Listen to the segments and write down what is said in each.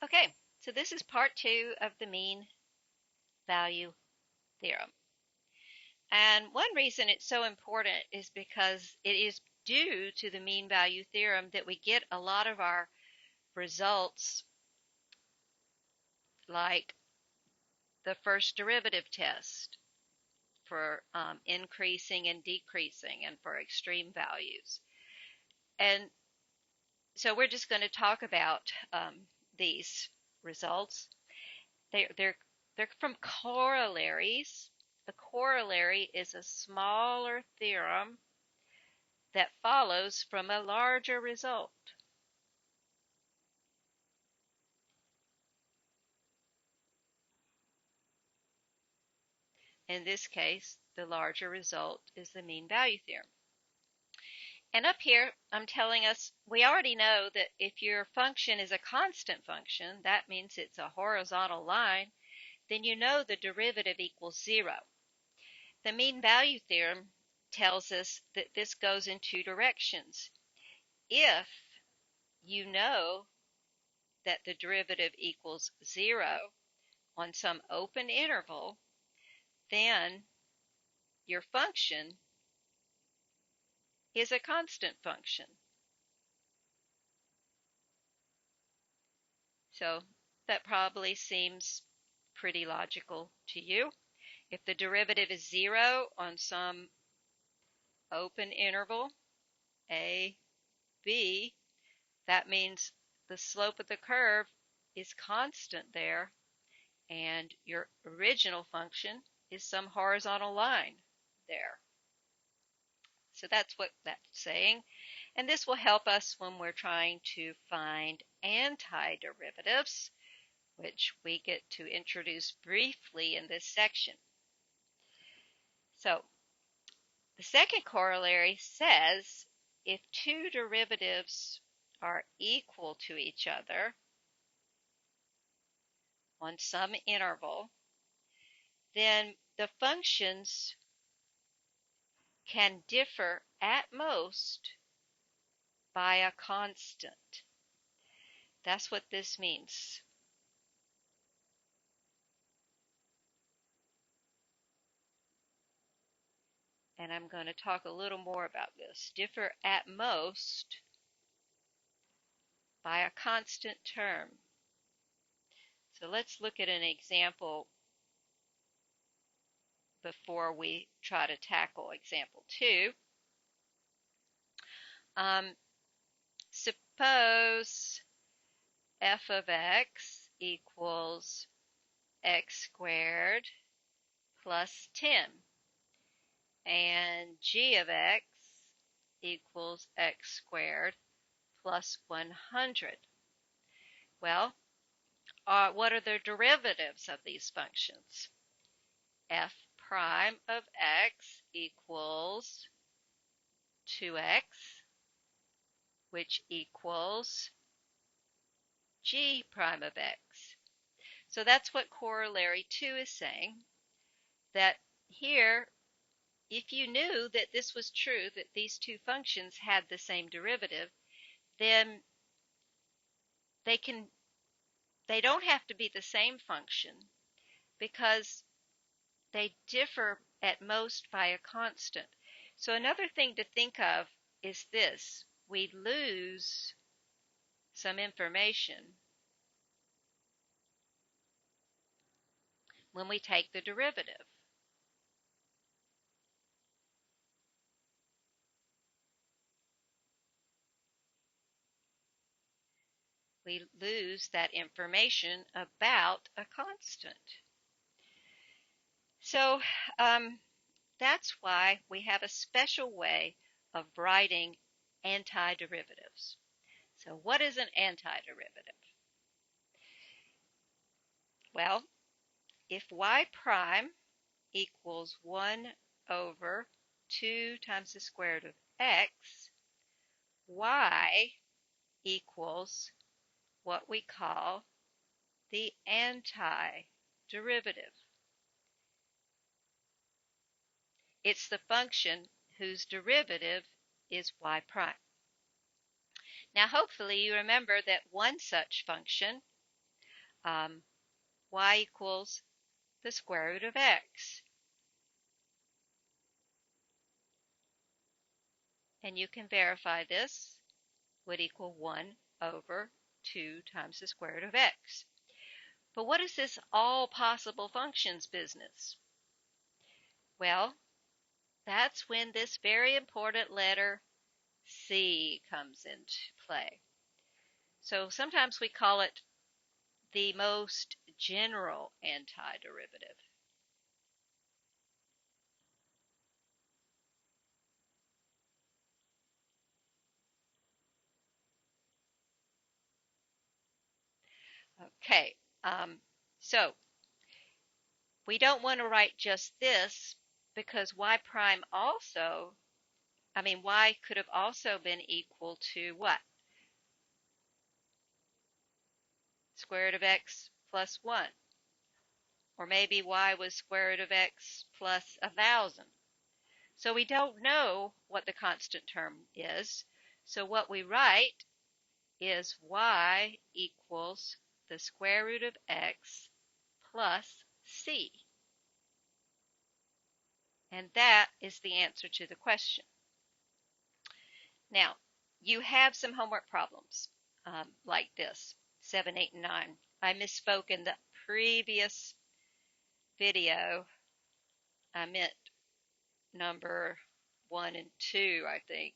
Okay, so this is part 2 of the mean value theorem. And one reason it's so important is because it is due to the mean value theorem that we get a lot of our results, like the first derivative test for increasing and decreasing and for extreme values. And so we're just going to talk about these results. They're from corollaries. A corollary is a smaller theorem that follows from a larger result. In this case, the larger result is the mean value theorem. And up here, I'm telling us, we already know that if your function is a constant function, that means it's a horizontal line, then you know the derivative equals 0. The mean value theorem tells us that this goes in two directions. If you know that the derivative equals 0 on some open interval, then your function is a constant function. So that probably seems pretty logical to you. If the derivative is 0 on some open interval, a, b, that means the slope of the curve is constant there, and your original function is some horizontal line there. So that's what that's saying. And this will help us when we're trying to find antiderivatives, which we get to introduce briefly in this section. So the second corollary says if two derivatives are equal to each other on some interval, then the functions can differ at most by a constant. That's what this means. And I'm going to talk a little more about this. Differ at most by a constant term. So let's look at an example before we try to tackle example 2. Suppose f of x equals x squared plus 10 and g of x equals x squared plus 100. Well, what are the derivatives of these functions? F prime of x equals 2x, which equals g prime of x. So that's what corollary 2 is saying, that here, if you knew that this was true, that these two functions had the same derivative, then they don't have to be the same function because they differ at most by a constant. So another thing to think of is this: we lose some information when we take the derivative. We lose that information about a constant. So that's why we have a special way of writing antiderivatives. So what is an antiderivative? Well, if y prime equals 1 over 2 times the square root of x, y equals what we call the antiderivative. It's the function whose derivative is y prime. Now hopefully you remember that one such function y equals the square root of x. And you can verify this would equal 1 over 2 times the square root of x. But what is this all possible functions business? Well, that's when this very important letter C comes into play. So sometimes we call it the most general antiderivative. Okay, so we don't want to write just this because y prime also, y could have also been equal to what? Square root of x plus 1. Or maybe y was square root of x plus 1,000. So we don't know what the constant term is. So what we write is y equals the square root of x plus c. And that is the answer to the question. Now, you have some homework problems like this, 7, 8, and 9. I misspoke in the previous video. I meant number 1 and 2, I think,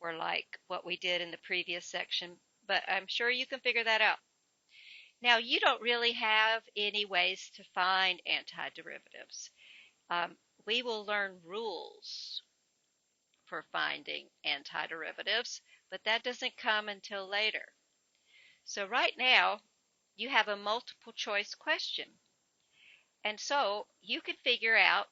were like what we did in the previous section. But I'm sure you can figure that out. Now, you don't really have any ways to find antiderivatives. We will learn rules for finding antiderivatives, but that doesn't come until later. So right now, you have a multiple choice question. And so you can figure out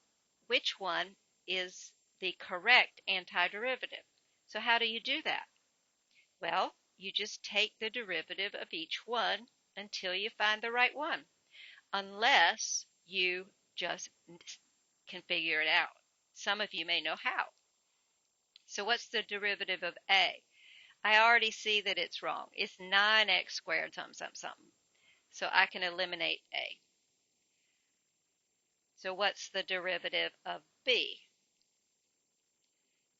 which one is the correct antiderivative. So how do you do that? Well, you just take the derivative of each one until you find the right one, unless you just can figure it out. Some of you may know how. So what's the derivative of a? I already see that it's wrong. It's 9x squared something. So I can eliminate a. So what's the derivative of b?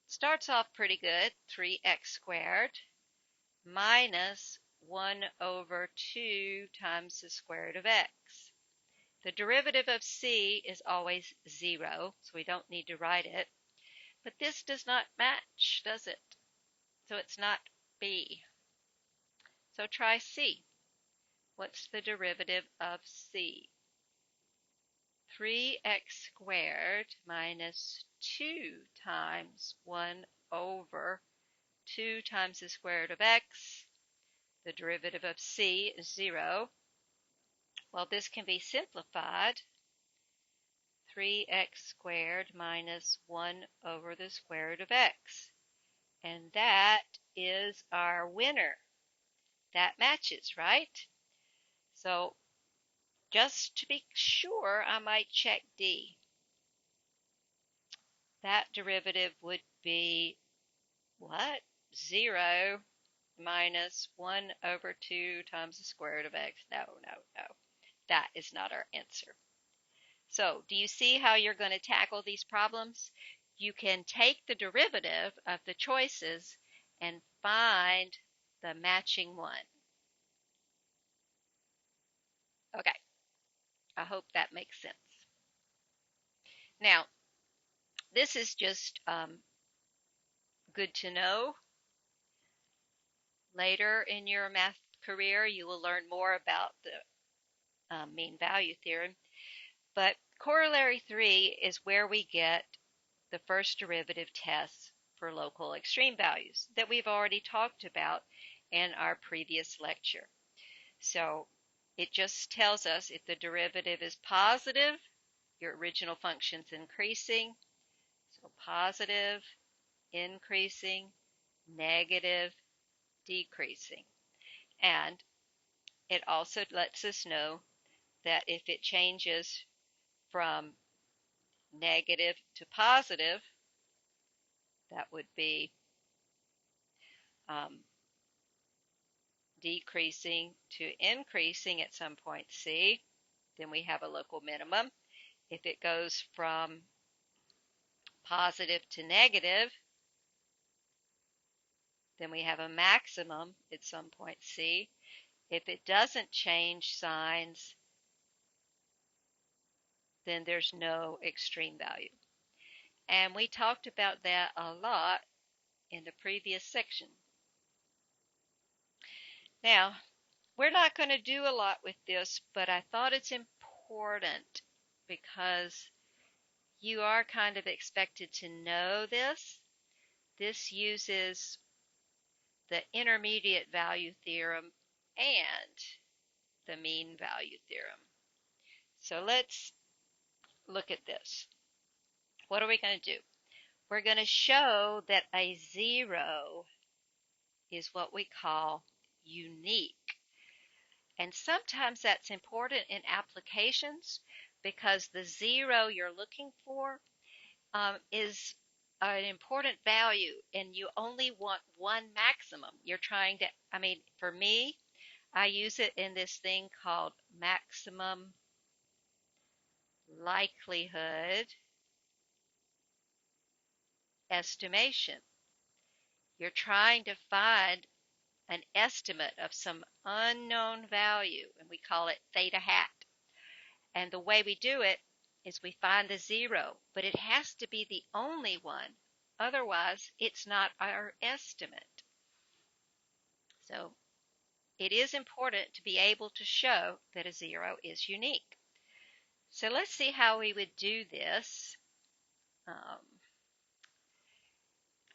Starts off pretty good, 3x squared minus 1 over 2 times the square root of x. The derivative of c is always 0, so we don't need to write it. But this does not match, does it? So it's not b. So try c. What's the derivative of c? 3x squared minus 2 times 1 over 2 times the square root of x. The derivative of c is 0. Well, this can be simplified. 3x squared minus 1 over the square root of x. And that is our winner. That matches, right? So just to be sure, I might check D. That derivative would be what? 0 minus 1 over 2 times the square root of x. No. That is not our answer. So do you see how you're going to tackle these problems? You can take the derivative of the choices and find the matching one. Okay, I hope that makes sense. Now, this is just good to know. Later in your math career, you will learn more about the mean value theorem. But corollary 3 is where we get the first derivative tests for local extreme values that we've already talked about in our previous lecture. So it just tells us if the derivative is positive, your original function's increasing. So positive, increasing, negative, decreasing. And it also lets us know that if it changes from negative to positive, that would be decreasing to increasing at some point C, then we have a local minimum. If it goes from positive to negative, then we have a maximum at some point C. If it doesn't change signs, then there's no extreme value. And we talked about that a lot in the previous section. Now, we're not going to do a lot with this, but I thought it's important because you are kind of expected to know this. This uses the intermediate value theorem and the mean value theorem. So let's look at this. What are we going to do? We're going to show that a zero is what we call unique. And sometimes that's important in applications because the zero you're looking for is an important value and you only want one maximum. You're trying to, for me, I use it in this thing called maximum likelihood estimation. You're trying to find an estimate of some unknown value, and we call it theta hat. And the way we do it is we find the zero, but it has to be the only one. Otherwise, it's not our estimate. So it is important to be able to show that a zero is unique. So let's see how we would do this.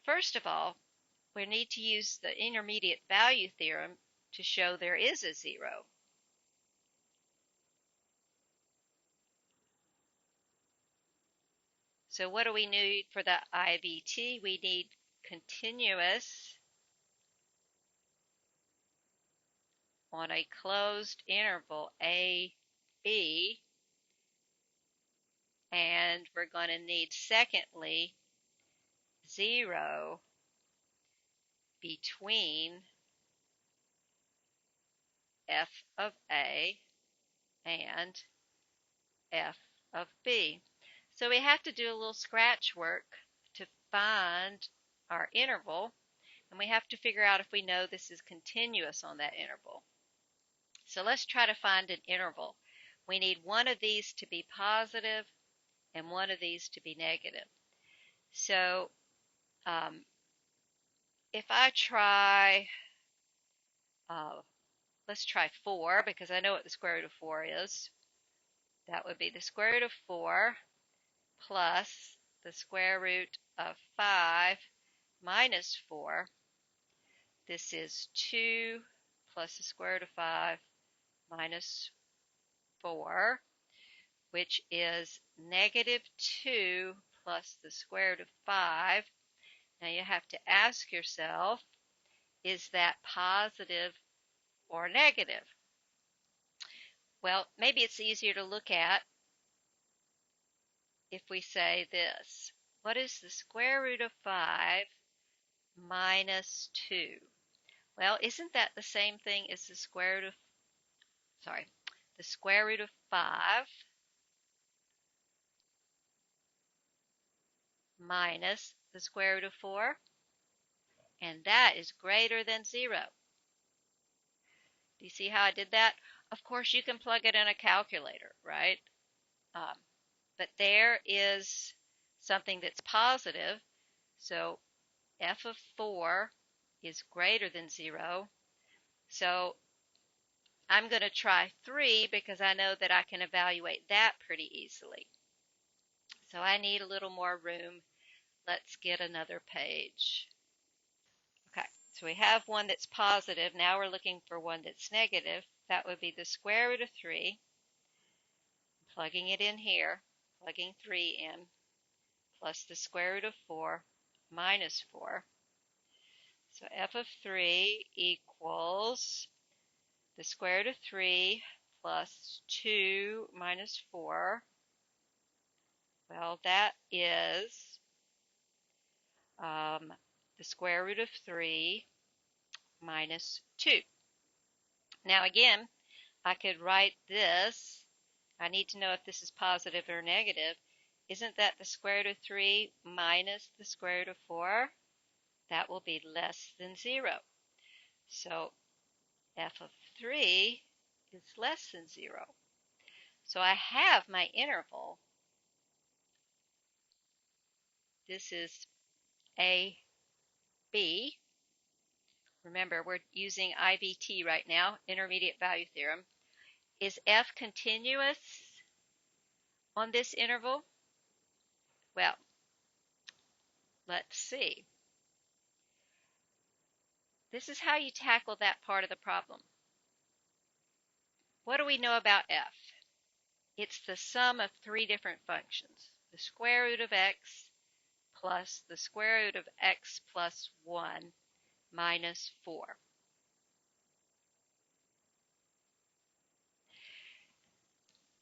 First of all, we need to use the intermediate value theorem to show there is a zero. So what do we need for the MVT? We need continuous on a closed interval A, B, and we're going to need, secondly, zero between f of A and f of B. So we have to do a little scratch work to find our interval, and we have to figure out if we know this is continuous on that interval. So let's try to find an interval. We need one of these to be positive and one of these to be negative. So if I try, let's try 4 because I know what the square root of 4 is. That would be the square root of 4 plus the square root of 5 minus 4. This is 2 plus the square root of 5 minus 4, which is negative 2 plus the square root of 5. Now you have to ask yourself, is that positive or negative? Well, maybe it's easier to look at if we say this. What is the square root of 5 minus 2? Well, isn't that the same thing as the square root of, the square root of 5 minus the square root of 4? And that is greater than 0. Do you see how I did that? Of course, you can plug it in a calculator, right? But there is something that's positive. So f of 4 is greater than 0. So I'm going to try 3 because I know that I can evaluate that pretty easily. So I need a little more room. Let's get another page. Okay, so we have one that's positive. Now we're looking for one that's negative. That would be the square root of 3. Plugging it in here, plugging 3 in, plus the square root of 4 minus 4. So f of 3 equals the square root of 3 plus 2 minus 4. Well, that is the square root of 3 minus 2. Now again, I could write this. I need to know if this is positive or negative. Isn't that the square root of 3 minus the square root of 4? That will be less than 0. So f of 3 is less than 0. So I have my interval. This is a, b. Remember, we're using MVT right now, intermediate value theorem. Is f continuous on this interval? Well, let's see. This is how you tackle that part of the problem. What do we know about f? It's the sum of three different functions. The square root of x plus the square root of x plus 1 minus 4.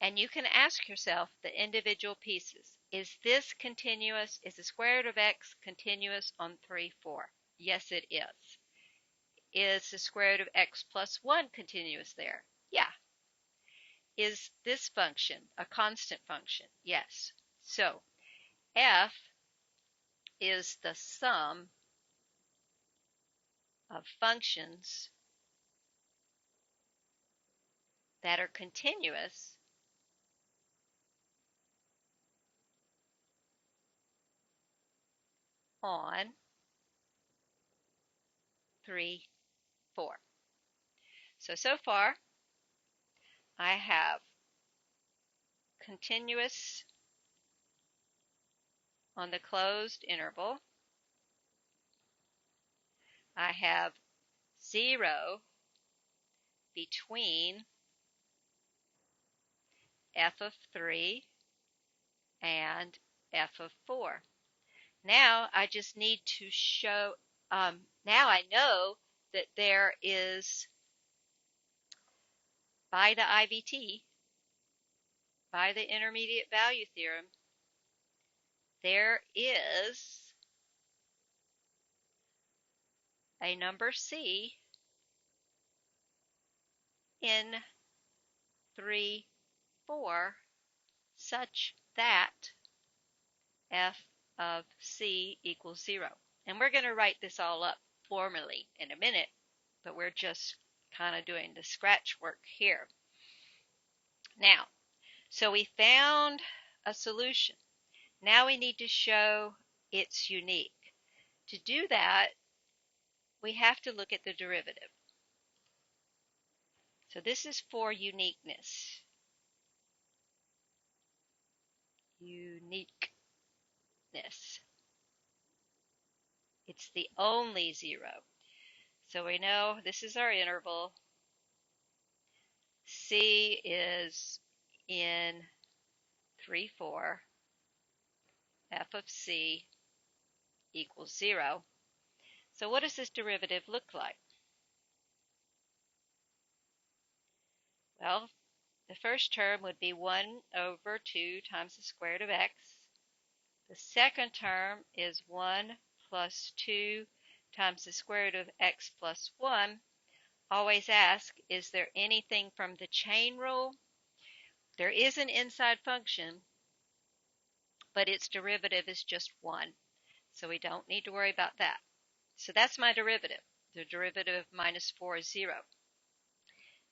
And you can ask yourself the individual pieces. Is this continuous? Is the square root of x continuous on 3, 4? Yes, it is. Is the square root of x plus 1 continuous there? Yeah. Is this function a constant function? Yes. So f is the sum of functions that are continuous on 3, 4. So far I have continuous on the closed interval. I have 0 between f of 3 and f of 4. Now I just need to show, now I know that there is, by the MVT, by the intermediate value theorem, there is a number c in 3, 4 such that f of c equals 0. And we're going to write this all up formally in a minute, but we're just kind of doing the scratch work here. Now, so we found a solution. Now we need to show it's unique. To do that, we have to look at the derivative. So this is for uniqueness. Uniqueness. It's the only 0. So we know this is our interval. C is in 3, 4. F of c equals 0. So what does this derivative look like? Well, the first term would be 1 over 2 times the square root of x. The second term is 1 plus 2 times the square root of x plus 1. Always ask, is there anything from the chain rule? There is an inside function, but its derivative is just 1. So we don't need to worry about that. So that's my derivative. The derivative of minus 4 is 0.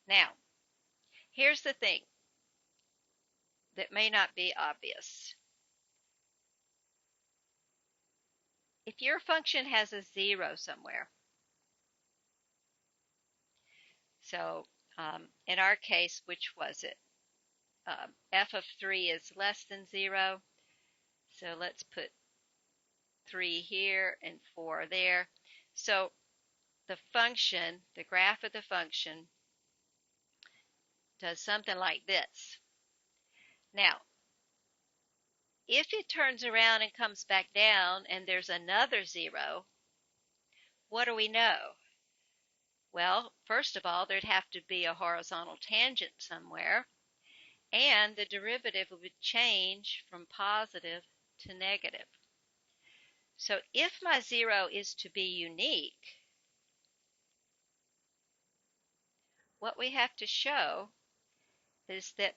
Now, here's the thing that may not be obvious. If your function has a 0 somewhere, so in our case, which was it? F of 3 is less than 0. So let's put 3 here and 4 there. So the function, the graph of the function, does something like this. Now, if it turns around and comes back down and there's another 0, what do we know? Well, first of all, there'd have to be a horizontal tangent somewhere, and the derivative would change from positive to negative. So if my 0 is to be unique, what we have to show is that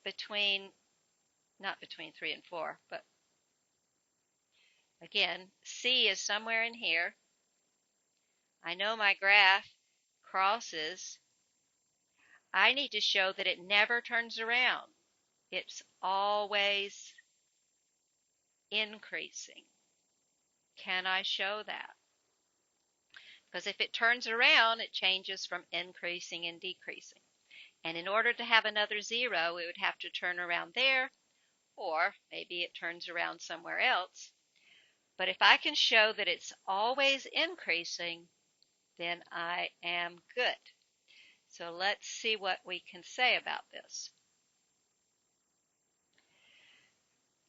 not between 3 and 4, but again, C is somewhere in here. I know my graph crosses. I need to show that it never turns around. It's always increasing. Can I show that? Because if it turns around, it changes from increasing and decreasing. And in order to have another 0, it would have to turn around there, or maybe it turns around somewhere else. But if I can show that it's always increasing, then I am good. So let's see what we can say about this.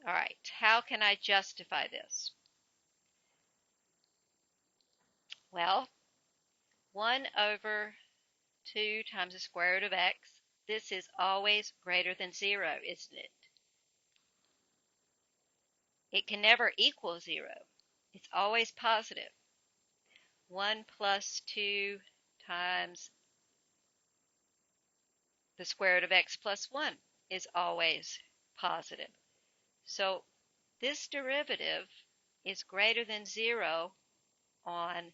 All right, how can I justify this? Well, 1 over 2 times the square root of x, this is always greater than 0, isn't it? It can never equal 0. It's always positive. 1 plus 2 times the square root of x plus 1 is always positive. So this derivative is greater than 0 on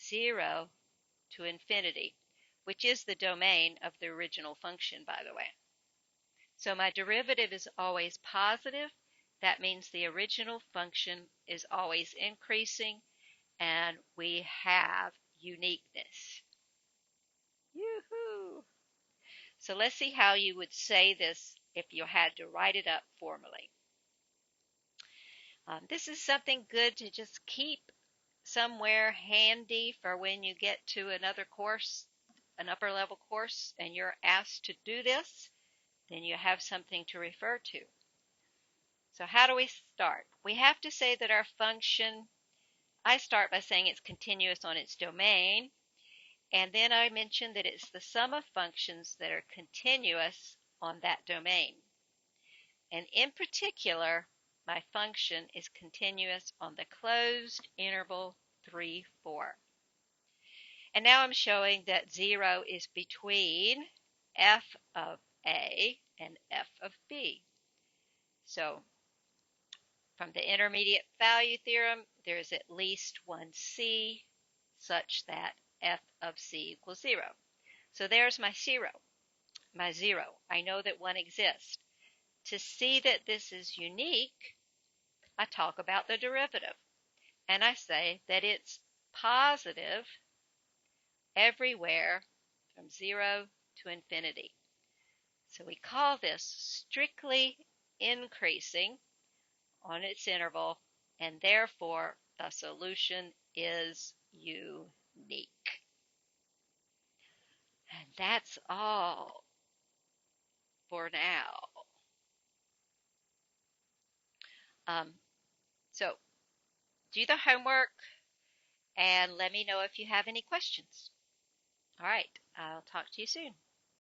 0 to infinity, which is the domain of the original function, by the way. So my derivative is always positive. That means the original function is always increasing, and we have uniqueness. Yoo-hoo! So let's see how you would say this if you had to write it up formally. This is something good to just keep somewhere handy for when you get to another course, an upper level course, and you're asked to do this, then you have something to refer to. So how do we start? We have to say that our function, I start by saying it's continuous on its domain, and then I mention that it's the sum of functions that are continuous on that domain. And in particular, my function is continuous on the closed interval 3, 4. And now I'm showing that 0 is between f of A and f of B. So from the intermediate value theorem, there is at least one C such that f of C equals 0. So there's my 0. I know that one exists. To see that this is unique, I talk about the derivative, and I say that it's positive everywhere from 0 to infinity. So we call this strictly increasing on its interval, and therefore the solution is unique. And that's all for now. So do the homework and let me know if you have any questions. All right, I'll talk to you soon.